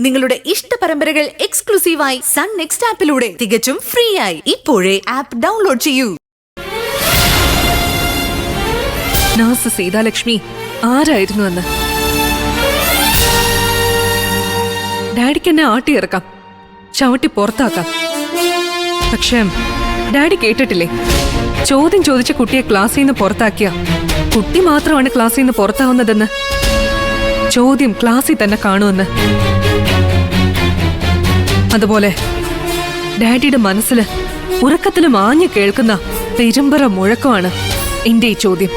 നിങ്ങളുടെ ഇഷ്ട പരമ്പരകൾ എക്സ്ക്ലൂസീവായി സൺ നെക്സ്റ്റ് ആപ്പിലൂടെ തികച്ചും ഫ്രീ ആയി ഇപ്പോഴേ ആപ്പ് ഡൗൺലോഡ് ചെയ്യൂ. നാസ് സീതാലക്ഷ്മി ആരായിരുന്നു എന്ന് ഡാഡിക്ക് എന്നെ ആട്ടിയിറക്കാം, ചവിട്ടി പുറത്താക്കാം. പക്ഷേ ഡാഡി കേട്ടിട്ടില്ലേ, ചോദ്യം ചോദിച്ച കുട്ടിയെ ക്ലാസ്സിൽ നിന്ന് പുറത്താക്കിയ കുട്ടി മാത്രമാണ് ക്ലാസ്സിൽ നിന്ന് പുറത്താവുന്നതെന്ന്. ചോദ്യം ക്ലാസ്സിൽ തന്നെ കാണുമെന്ന്. അതുപോലെ ഡാഡിയുടെ മനസ്സിൽ ഉറക്കത്തിലും ആഞ്ഞു കേൾക്കുന്ന പെരുമ്പറ മുഴക്കമാണ് എന്റെ ഈ ചോദ്യം.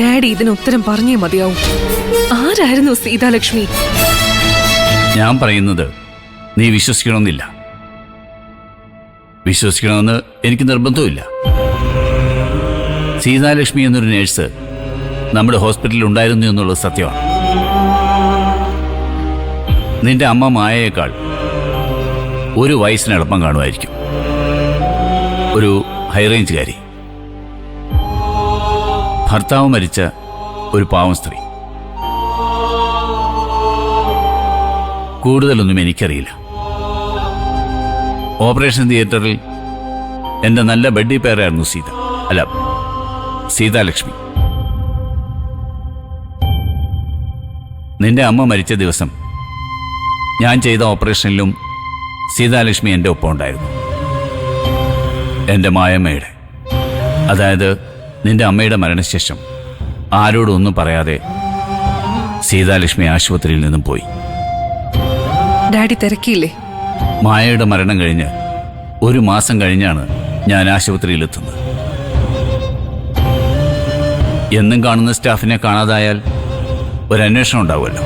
ഡാഡി ഇതിന് ഉത്തരം പറഞ്ഞേ മതിയാവും. ആരായിരുന്നു സീതാലക്ഷ്മി? ഞാൻ പറയുന്നത് നീ വിശ്വസിക്കണമെന്നില്ല. വിശ്വസിക്കണമെന്ന് എനിക്ക് നിർബന്ധമില്ല. സീതാലക്ഷ്മി എന്നൊരു നേഴ്സ് നമ്മുടെ ഹോസ്പിറ്റലിൽ ഉണ്ടായിരുന്നു എന്നുള്ളത് സത്യമാണ്. നിന്റെ അമ്മ മായയേക്കാൾ ഒരു വയസ്സിന് എളുപ്പം കാണുമായിരിക്കും. ഒരു ഹൈറേഞ്ചുകാരി, ഭർത്താവ് മരിച്ച ഒരു പാവം സ്ത്രീ. കൂടുതലൊന്നും എനിക്കറിയില്ല. ഓപ്പറേഷൻ തിയേറ്ററിൽ എൻ്റെ നല്ല ബഡ്ഡി പേരായിരുന്നു സീതാലക്ഷ്മി. നിന്റെ അമ്മ മരിച്ച ദിവസം ഞാൻ ചെയ്ത ഓപ്പറേഷനിലും സീതാലക്ഷ്മി എൻ്റെ ഒപ്പം ഉണ്ടായിരുന്നു. എൻ്റെ മായമ്മയുടെ, അതായത് നിന്റെ അമ്മയുടെ മരണശേഷം ആരോടും ഒന്നും പറയാതെ സീതാലക്ഷ്മി ആശുപത്രിയിൽ നിന്നും പോയി. ഡാഡി തിരക്കിയില്ലേ? മായയുടെ മരണം കഴിഞ്ഞ് ഒരു മാസം കഴിഞ്ഞാണ് ഞാൻ ആശുപത്രിയിലെത്തുന്നത്. എന്നും കാണുന്ന സ്റ്റാഫിനെ കാണാതായാൽ ഒരു അന്വേഷണം ഉണ്ടാവുമല്ലോ.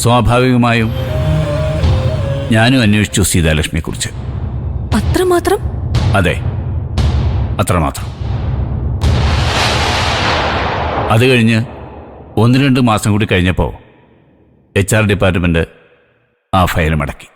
സ്വാഭാവികമായും ഞാനും അന്വേഷിച്ചു സീതാലക്ഷ്മിയെക്കുറിച്ച്. അത്രമാത്രം? അതെ, അത്രമാത്രം. അത് കഴിഞ്ഞ് 1-2 മാസം കൂടി കഴിഞ്ഞപ്പോൾ HR ഡിപ്പാർട്ട്മെന്റ് ആ ഫയൽ മടക്കി.